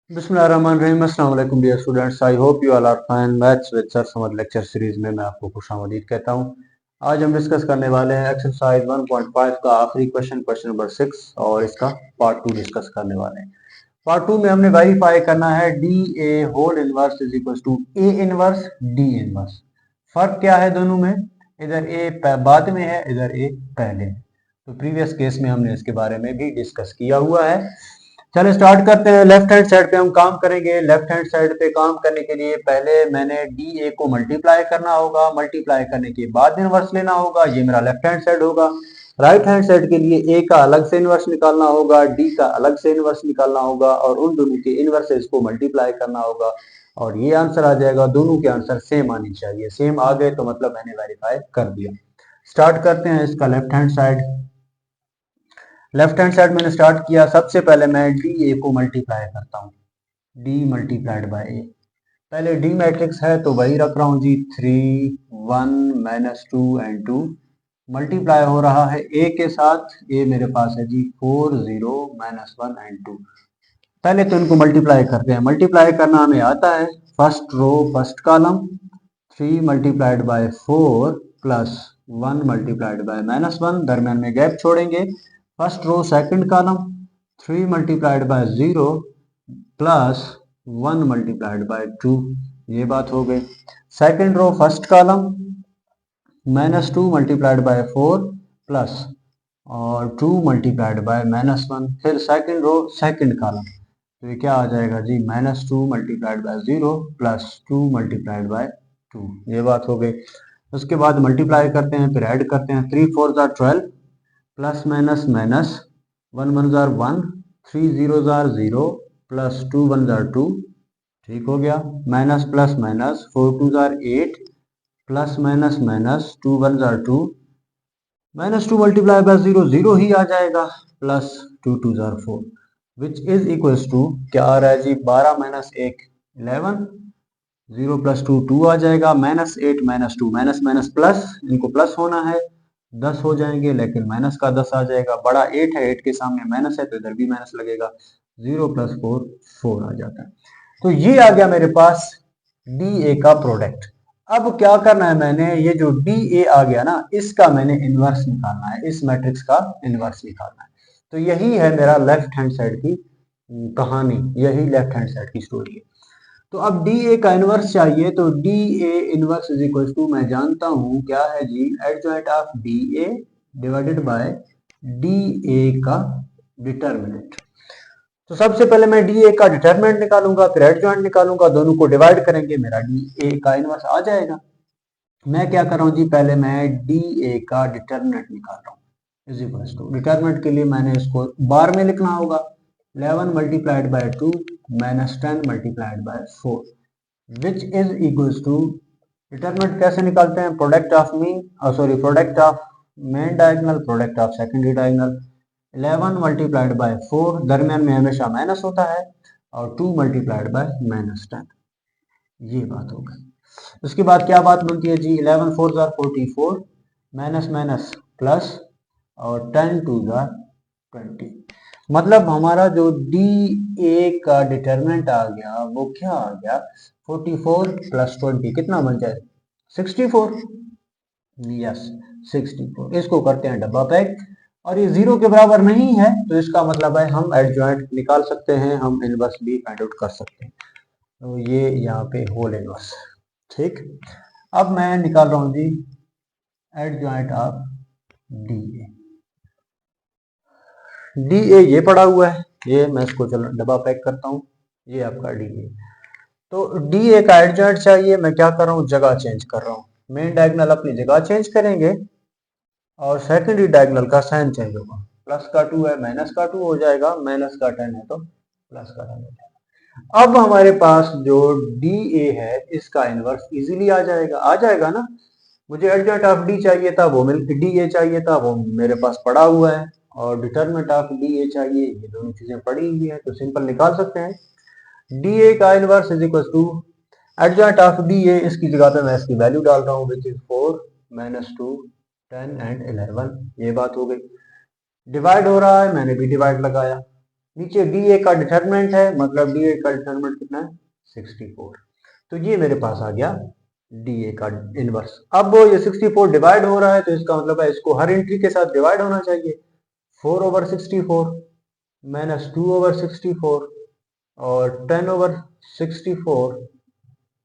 बिस्मिल्लाहिर्रहमानिर्रहीम। अस्सलाम वालेकुम dear students, I hope you all are fine. Maths with sir Samad lecture series में मैं आपको खुशामदीद कहता हूँ। आज हम डिस्कस करने वाले हैं एक्सरसाइज 1.5 का आखिरी क्वेश्चन, क्वेश्चन नंबर 6, और इसका पार्ट 2 डिस्कस करने वाले हैं। पार्ट 2 में हमने वेरीफाई करना है D A whole inverse is equal to A inverse D inverse. फर्क क्या है दोनों में? इधर ए बाद में है, इधर ए पहले है। तो प्रीवियस केस में हमने इसके बारे में भी डिस्कस किया हुआ है। चलो स्टार्ट करते हैं। लेफ्ट हैंड साइड पे हम काम करेंगे। लेफ्ट हैंड साइड पे काम करने के लिए पहले मैंने डी ए को मल्टीप्लाई करना होगा, मल्टीप्लाई करने के बाद इनवर्स लेना होगा। ये मेरा लेफ्ट हैंड साइड होगा। राइट हैंड साइड के लिए ए का अलग से इनवर्स निकालना होगा, डी का अलग से इनवर्स निकालना होगा, और उन दोनों के इनवर्सेस को मल्टीप्लाई करना होगा, और ये आंसर आ जाएगा। दोनों के आंसर सेम आनी चाहिए। सेम आ गए तो मतलब मैंने वेरीफाई कर दिया। स्टार्ट करते हैं इसका left hand side. Left hand side मैंने स्टार्ट किया। सबसे पहले मैं डी ए को मल्टीप्लाई करता हूँ, डी मल्टीप्लाइड बाय ए। पहले डी मैट्रिक्स है तो वही रख रहा हूँ जी, 3 1 -2 एंड 2 मल्टीप्लाई हो रहा है ए के साथ। ए मेरे पास है जी 4 0 -1 एंड 2। पहले तो इनको मल्टीप्लाई करते हैं। मल्टीप्लाई करना हमें आता है। First row first column, 3 multiplied by 4 plus 1 multiplied by -1, दरम्यान में गैप छोड़ेंगे। First row second column, 3 multiplied by 0 plus 1 multiplied by 2। ये बात हो गई। Second row first column, -2 multiplied by 4 plus और 2 मल्टीप्लाइड बाय -1। फिर सेकंड रो सेकंड कॉलम, तो ये क्या आ जाएगा जी, -2 multiplied by 0 plus 2 multiplied by 2। ये बात हो गई। उसके बाद मल्टीप्लाई करते हैं, फिर ऐड करते हैं। 3 4 जार 12 प्लस माइनस माइनस, 1 1 जार 1, 3 0 जार 0 प्लस 2 1 जार 2। ठीक हो गया। माइनस प्लस माइनस, 4 2 जार 8 प्लस माइनस माइनस, 2 1 जार 2, -2 मल्टीप्लाई बाय 0 0 ही आ जाएगा, प्लस 2 2 जार 4, विच इज इक्वल्स टू क्या आ रहा है जी, 12 माइनस 1 11, 0 प्लस 2 2 आ जाएगा, -8 -2 माइनस माइनस प्लस, इनको प्लस होना है, 10 हो जाएंगे, लेकिन माइनस का 10 आ जाएगा। बड़ा 8 है, 8 के सामने माइनस है तो इधर भी माइनस लगेगा। 0 प्लस 4 4 आ जाता है। तो ये आ गया मेरे पास डी ए का प्रोडक्ट। अब क्या करना है, मैंने ये जो डी ए आ गया ना, इसका मैंने इनवर्स निकालना है, इस मैट्रिक्स का इनवर्स निकालना है। तो यही है मेरा लेफ्ट हैंड साइड की कहानी, यही लेफ्ट हैंड साइड की स्टोरी है। तो अब डी ए का इनवर्स चाहिए, तो D A inverse is equal to, मैं जानता हूं क्या है जी, adjoint of D A divided by D A का डिटर्मिनेंट। तो सबसे पहले मैं डी ए का डिटर्मिनेंट निकालूंगा, फिर एडजॉइंट निकालूंगा, दोनों को डिवाइड करेंगे, मेरा डी ए का इनवर्स आ जाएगा। मैं क्या कर रहा हूँ जी, पहले मैं डी ए का डिटर्मिनेंट निकाल रहा हूँ। इज इक्वल टू, डिटर्मिनेंट के लिए मैंने इसको बार में लिखना होगा, 11 multiplied by 2 minus 10 multiplied by 4, which is equals to, determinant कैसे निकालते हैं, product of mean, sorry product of main diagonal, product of secondary diagonal. 11 multiplied by 4, दरमियान में हमेशा माइनस होता है, और 2 मल्टीप्लाइड बाय -10। ये बात हो गई। उसके बाद क्या बात बनती है जी, 11 4 जार 44, माइनस माइनस प्लस, और 10 2 जार 20। मतलब हमारा जो डी ए का डिटरमिनेंट आ गया वो क्या आ गया, 44 प्लस 20 कितना बन जाए, 64। यस 64। इसको करते हैं डब्बा पैक, और ये 0 के बराबर नहीं है, तो इसका मतलब है हम एडजॉइंट निकाल सकते हैं, हम इनवर्स भी फाइंड आउट कर सकते हैं। तो ये यहाँ पे होल इनवर्स। ठीक, अब मैं निकाल रहा हूँ जी adjoint of D A. D A ये पड़ा हुआ है, ये मैं इसको चलो डब्बा पैक करता हूँ। ये आपका डी ए। तो डी ए का एडजॉइंट चाहिए, मैं क्या कर रहा हूँ, जगह चेंज कर रहा हूँ। मेन डायगोनल अपनी जगह चेंज करेंगे, और सेकेंडरी डायगोनल का साइन चेंज होगा। प्लस का 2 है, माइनस का 2 हो जाएगा, माइनस का 10 है तो प्लस का 10 हो जाएगा। अब हमारे पास जो डी ए है, इसका इनवर्स इजीली आ जाएगा, आ जाएगा ना। मुझे एडजॉइंट ऑफ डी चाहिए था, वो डी ए चाहिए था, वो मेरे पास पड़ा हुआ है, और डिटरमिनेंट ऑफ डी ए चाहिए, ये दोनों चीजें पड़ी हुई है, तो सिंपल निकाल सकते हैं। डी ए का inverse is equal to adjoint of D A, इसकी जगह पे मैं इसकी वैल्यू डाल रहा हूँ, विच इज 4 -2 10 एंड 11। ये बात हो गई। डिवाइड हो रहा है, मैंने भी डिवाइड लगाया, नीचे डी ए का डिटरमिनेंट है, मतलब डी ए का डिटरमिनेंट कितना है 64। तो ये मेरे पास आ गया डी ए का इनवर्स। अब ये 64 डिवाइड हो रहा है तो इसका मतलब है इसको हर एंट्री के साथ डिवाइड होना चाहिए। 4/64 माइनस 2/64 और 10/64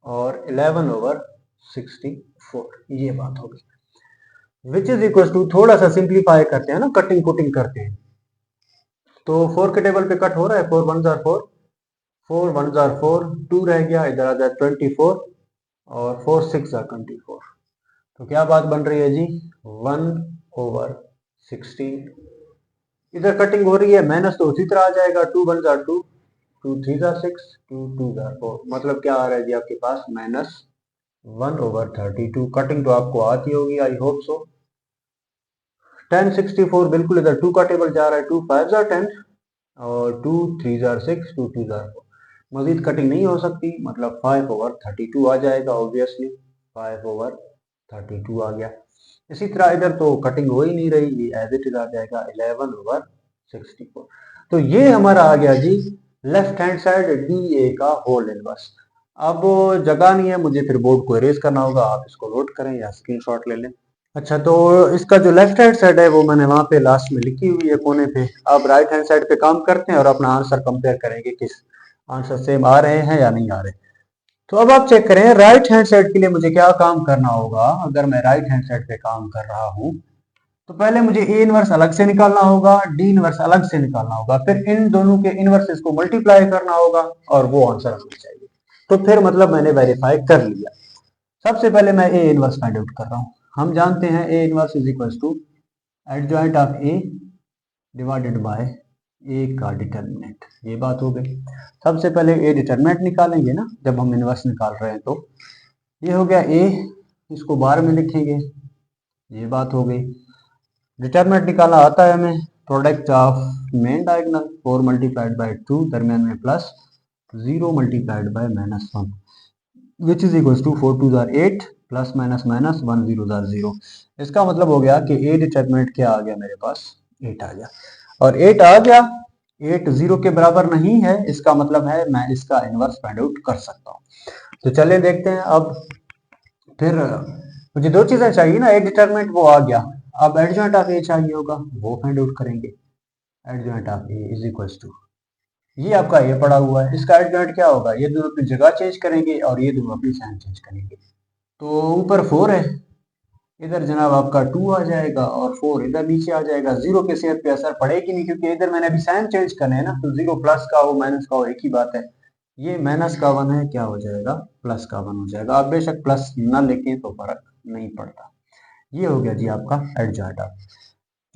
और 11/64, ये बात होगी। विच इज इक्वल टू, थोड़ा सा सिंप्लीफाई करते हैं ना, कटिंग पुटिंग करते हैं, तो 4 के टेबल पे कट हो रहा है, 4 1 4, 4 1 4, 2 रह गया, इधर आ जाए 24 और 4 6 24। तो क्या बात बन रही है जी, 1/16। इधर कटिंग हो रही है, माइनस तो उसी तरह आ जाएगा, 2 1 2, 2 3 6, 2 2 4, मतलब क्या आ रहा है जी आपके पास -1/32। कटिंग तो आपको आती होगी, आई होप सो। 1064 बिल्कुल इधर 2 का टेबल जा रहा है, 2 5 10 और 2 3 6, 2 2 4। मजीद कटिंग नहीं हो सकती, मतलब 5/32 आ जाएगा ऑब्वियसली, 5/32 आ गया। इसी तरह इधर तो कटिंग हो ही नहीं रही, ये एज इट इज आ जाएगा 11/64। तो ये हमारा आ गया जी left hand side D A का होल इनवर्स। अब जगह नहीं है मुझे, फिर बोर्ड को इरेज करना होगा, आप इसको नोट करें या स्क्रीनशॉट ले लें। अच्छा, तो इसका जो लेफ्ट हैंड साइड है वो मैंने वहां पे लास्ट में लिखी हुई है कोने पे। अब राइट हैंड साइड पे काम करते हैं और अपना आंसर कंपेयर करेंगे, किस आंसर सेम आ रहे हैं या नहीं आ रहे। तो अब आप चेक करें राइट हैंड साइड के लिए मुझे क्या काम करना होगा। अगर मैं राइट हैंड साइड पे काम कर रहा हूं तो पहले मुझे ए इनवर्स अलग से निकालना होगा, डी इनवर्स अलग से निकालना होगा, फिर इन दोनों के इनवर्सेस को मल्टीप्लाई करना होगा और वो आंसर हमें चाहिए। तो फिर मतलब मैंने वेरीफाई कर लिया। सबसे पहले मैं ए इनवर्स फाइंड आउट कर रहा हूं। हम जानते हैं A inverse is equal to adjoint of A divided by A का डिटरमिनेंट। ये बात हो गई। सबसे पहले ए डिटरमिनेंट निकालेंगे ना, जब हम इनवर्स निकाल रहे हैं। तो ये हो गया ए, इसको बार में लिखेंगे, ये बात हो गई। डिटरमिनेंट निकालना आता है हमें, product of main diagonal 4 multiplied by 2, दरमियान में plus 0 multiplied by -1, which is equal to 4 2 8 plus minus minus 1 0 0। इसका मतलब हो गया कि ए डिटरमिनेंट क्या आ गया मेरे पास, 8 आ गया। और 8 आ गया, 8 0 के बराबर नहीं है, इसका मतलब है मैं इसका इनवर्स फाइंड आउट कर सकता हूँ। तो चलिए देखते हैं। अब फिर मुझे दो चीजें चाहिए ना, ए डिटरमिनेंट वो आ गया, अब एडजॉइंट ऑफ ए चाहिए होगा, वो फाइंड आउट करेंगे। Adjoint of A is equal to, ये आपका ये पड़ा हुआ है, इसका एडजॉइंट क्या होगा, ये दोनों अपनी जगह चेंज करेंगे और ये दोनों अपनी साइन चेंज करेंगे। तो ऊपर 4 है, इधर जनाब आपका 2 आ जाएगा और 4 इधर नीचे आ जाएगा। 0 के सेहत पे असर पड़ेगी नहीं, क्योंकि इधर मैंने अभी साइन चेंज करने हैं ना, तो 0 प्लस का हो माइनस का हो एक ही बात है। ये माइनस का 1 है, क्या हो जाएगा प्लस का 1 हो जाएगा। आप बेशक प्लस ना लिखें तो फर्क नहीं पड़ता। ये हो गया जी आपका एडजॉइंट ऑफ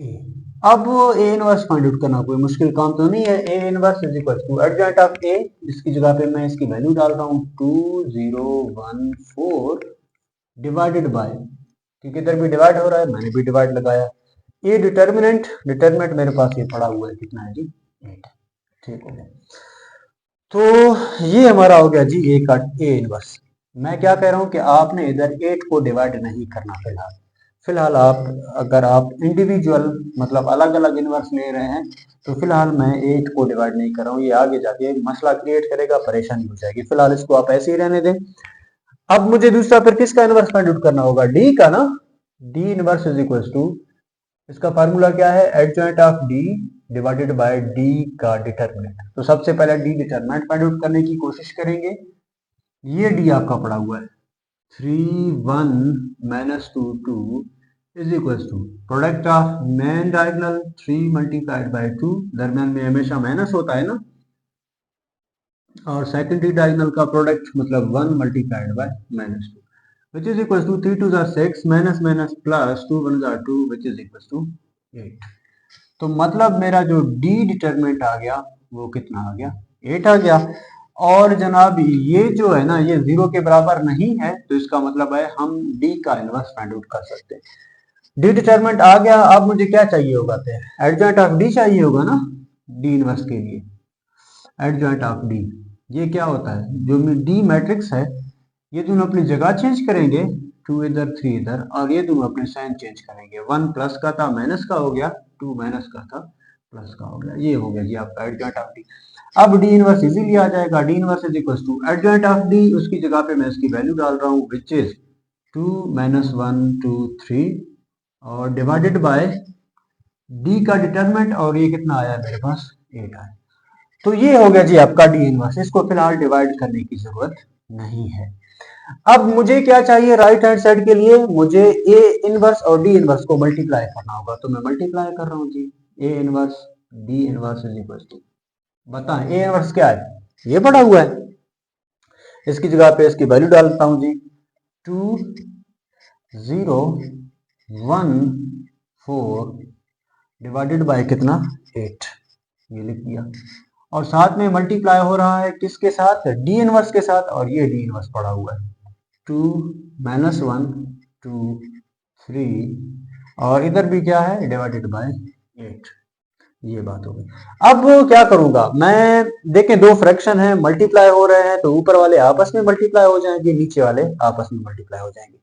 ए। अब ए इनवर्स फाइंड आउट करना कोई मुश्किल काम तो नहीं है। A inverse is equal to adjoint of A, इसकी जगह पे मैं इसकी वैल्यू डाल रहा हूँ 2014 डिवाइडेड बाय, क्योंकि इधर भी डिवाइड हो रहा है मैंने भी डिवाइड लगाया। ए डिटर्मिनेंट, डिटर्मिनेंट मेरे पास ये पड़ा हुआ है, कितना है जी 8। ठीक हो गया। तो ये हमारा हो गया जी ए का ए इनवर्स। मैं क्या कह रहा हूँ कि आपने इधर 8 को डिवाइड नहीं करना फिलहाल। फिलहाल आप, अगर आप इंडिविजुअल मतलब अलग अलग इनवर्स ले रहे हैं तो फिलहाल मैं 8 को डिवाइड नहीं कर रहा हूँ, ये आगे जाके मसला क्रिएट करेगा, परेशानी हो जाएगी। फिलहाल इसको आप ऐसे ही रहने दें। अब मुझे दूसरा फिर किसका इनवर्स फाइंड आउट करना होगा, डी का ना। D inverse is equal to, इसका फार्मूला क्या है, adjoint of D divided by D का डिटरमिनेंट। तो सबसे पहले डी डिटरमिनेंट फाइंड आउट करने की कोशिश करेंगे। ये डी आपका पड़ा हुआ है 3 1 -2 2 is equal to product of main diagonal 3 multiplied by 2, दरमियान में हमेशा माइनस होता है ना, और सेकेंडरी डायगोनल का प्रोडक्ट मतलब 1 multiplied by -2, which is equals to 3 2 6 minus minus plus 2 1 2, which is equals to 8। तो मतलब मेरा जो डी डिटरमिनेंट आ गया वो कितना आ गया, 8 आ गया। और जनाब ये जो है ना, ये 0 के बराबर नहीं है, तो इसका मतलब है हम डी का इनवर्स फाइंड आउट कर सकते हैं। डी डिटरमिनेंट आ गया, अब मुझे क्या चाहिए होगा, एडजॉइंट ऑफ डी चाहिए होगा ना डी इनवर्स के लिए। एडजॉइंट ऑफ डी ये क्या होता है, जो डी मैट्रिक्स है ये दोनों अपनी जगह चेंज करेंगे, 2 इधर 3 इधर, और ये दोनों अपने साइन चेंज करेंगे। 1 प्लस का था माइनस का हो गया, 2 माइनस का था प्लस का हो गया, ये हो गया जी आपका एडजॉइंट ऑफ डी। अब डी इनवर्स इजीली आ जाएगा, D inverse is equal to adjoint of D, उसकी जगह पे मैं इसकी वैल्यू डाल रहा हूँ विच इज 2 - 1 2 3 और डिवाइडेड बाय डी का डिटरमिनेंट, और ये कितना आया मेरे पास 8 आया। तो ये हो गया जी आपका डी इनवर्स, इसको फिलहाल डिवाइड करने की जरूरत नहीं है। अब मुझे क्या चाहिए राइट हैंड साइड के लिए, मुझे ए इनवर्स और डी इनवर्स को मल्टीप्लाई करना होगा, तो मैं मल्टीप्लाई कर रहा हूँ जी। A inverse D inverse is equal to, बताएं ए इनवर्स क्या है, ये पड़ा हुआ है, इसकी जगह पे इसकी वैल्यू डालता हूं जी 2 0 1 4 डिवाइडेड बाय कितना 8, ये लिख दिया। और साथ में मल्टीप्लाई हो रहा है किसके साथ, डी इनवर्स के साथ, और ये डी इनवर्स पड़ा हुआ है 2 - 1 2 3 और इधर भी क्या है डिवाइडेड बाय 8, ये बात हो गई। अब क्या करूंगा मैं, देखें दो फ्रैक्शन है मल्टीप्लाई हो रहे हैं, तो ऊपर वाले आपस में मल्टीप्लाई हो जाएंगे, नीचे वाले आपस में मल्टीप्लाई हो जाएंगे,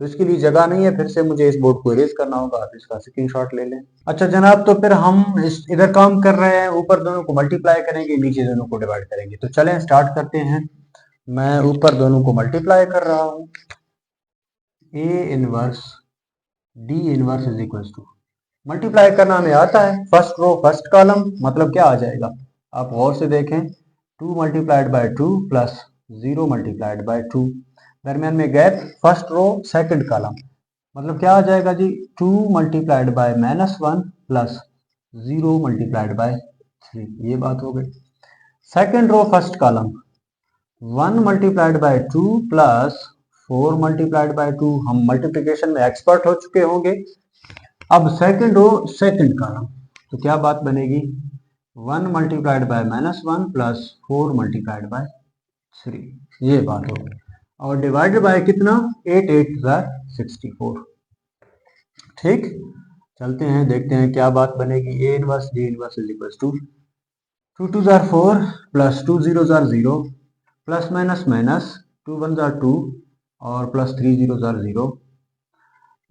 तो इसके लिए जगह नहीं है, फिर से मुझे इस बोर्ड को इरेज करना होगा, आप इसका स्क्रीनशॉट ले लें। अच्छा जनाब, तो फिर हम इधर काम कर रहे हैं, ऊपर दोनों को मल्टीप्लाई करेंगे, नीचे दोनों को डिवाइड करेंगे, तो चलें स्टार्ट करते हैं। मैं ऊपर दोनों को मल्टीप्लाई कर रहा हूं, A inverse D inverse is equal to, multiply करना हमें आता है, फर्स्ट रो फर्स्ट कॉलम, मतलब क्या आ जाएगा आप गौर से देखें, 2 multiplied by 2 plus 0 multiplied by 2, दरमियान में gap, first row second column, मतलब क्या आ जाएगा जी 2 multiplied by -1 plus 0 multiplied by 3, ये बात हो गई। Second row first column 1 multiplied by 2 plus 4 multiplied by 2, हम मल्टीप्लिकेशन में एक्सपर्ट हो चुके होंगे। अब सेकंड रो सेकंड कॉलम, तो क्या बात बनेगी 1 multiplied by -1 plus 4 multiplied by 3, ये बात होगी। और डिवाइडेड बाय कितना 8 8 64, ठीक। चलते हैं देखते हैं क्या बात बनेगी, A inverse D inverse is equal to 2 2 4 plus 2 0 0 plus minus minus 2 1 2 और प्लस 3 0 0,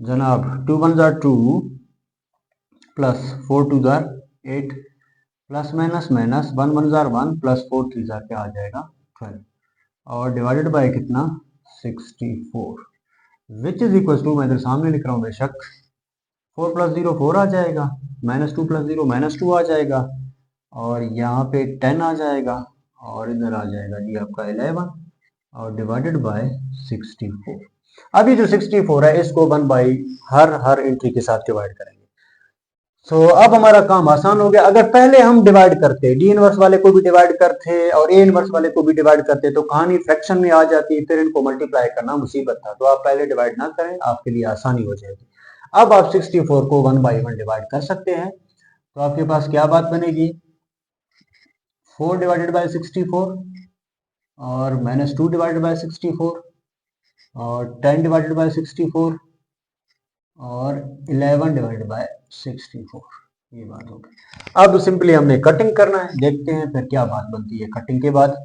जनाब 2 1 2 plus 4 2 8 plus minus minus 1 1 1 plus 4 3 क्या आ जाएगा 12 और डिवाइडेड बाय कितना 64, विच इज इक्वल टू, मैं इधर सामने लिख रहा हूँ बेशक, 4 प्लस 0 4 आ जाएगा, -2 प्लस 0 -2 आ जाएगा, और यहाँ पे 10 आ जाएगा, और इधर आ जाएगा जी आपका 11 और डिवाइडेड बाय 64। अभी जो 64 है इसको 1 बाई हर एंट्री के साथ डिवाइड करेंगे। तो अब हमारा काम आसान हो गया। अगर पहले हम डिवाइड करते, डी इनवर्स वाले को भी डिवाइड करते और ए इनवर्स वाले को भी डिवाइड करते, तो कहानी फ्रैक्शन में आ जाती, फिर इनको मल्टीप्लाई करना मुसीबत था। तो आप पहले डिवाइड ना करें, आपके लिए आसानी हो जाएगी। अब आप 64 को 1 बाई 1 डिवाइड कर सकते हैं, तो आपके पास क्या बात बनेगी 4 डिवाइडेड बाय 64 और -2 डिवाइडेड बाय 64 और 10 डिवाइडेड बाय 64 और 11 डिवाइडेड बाय 64, ये बात हो गई। अब सिंपली हमने कटिंग करना है, देखते हैं फिर क्या बात बनती है कटिंग के बाद।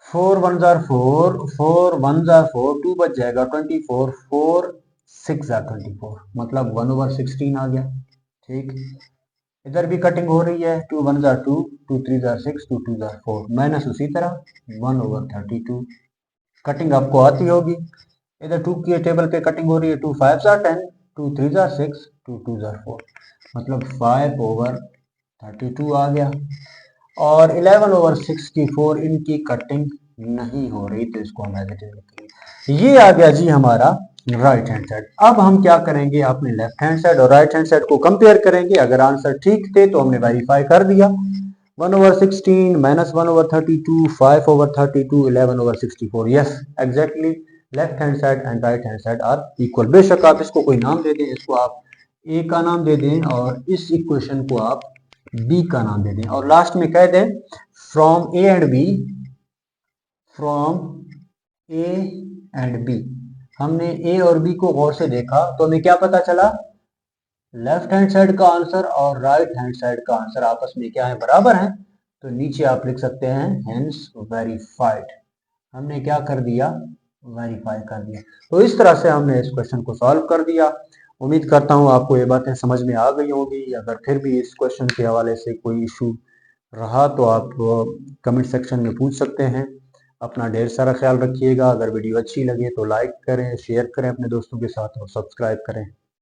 4 1 4 4 1 4 2 बच जाएगा 24 4 6 24, मतलब 1/16 आ गया, ठीक। इधर भी कटिंग हो रही है, 2 1 2 2 3 6 2 2 4, माइनस उसी तरह 1/32, कटिंग आपको आती होगी। इधर 2 की टेबल पे कटिंग हो रही है, 2 5 10 2 3 6 2 2 4, मतलब 5/32 आ गया। और 11/64 इनकी कटिंग नहीं हो रही, तो इसको हम नेगेटिव लिखेंगे। ये आ गया जी हमारा राइट हैंड साइड। अब हम क्या करेंगे, अपने लेफ्ट हैंड साइड और राइट हैंड साइड को कंपेयर करेंगे। अगर आंसर ठीक थे तो हमने वेरीफाई कर दिया, 1/16 -1/32 5/32 11/64, yes exactly left hand side and right hand side are equal. बेशक आप इसको कोई नाम दे दें, इसको आप ए का नाम दे दें और इस इक्वेशन को आप बी का नाम दे दें, और लास्ट में कह दें from A and B, from A and B. हमने ए और बी को गौर से देखा तो हमें क्या पता चला, लेफ्ट हैंड साइड का आंसर और राइट हैंड साइड का आंसर आपस में क्या है, बराबर हैं। तो नीचे आप लिख सकते हैं हेंस वेरीफाइड। हमने क्या कर दिया, वेरीफाई कर दिया। तो इस तरह से हमने इस क्वेश्चन को सॉल्व कर दिया। उम्मीद करता हूँ आपको ये बातें समझ में आ गई होंगी। अगर फिर भी इस क्वेश्चन के हवाले से कोई इशू रहा तो आप कमेंट सेक्शन में पूछ सकते हैं। अपना ढेर सारा ख्याल रखिएगा। अगर वीडियो अच्छी लगे तो लाइक करें, शेयर करें अपने दोस्तों के साथ और सब्सक्राइब करें।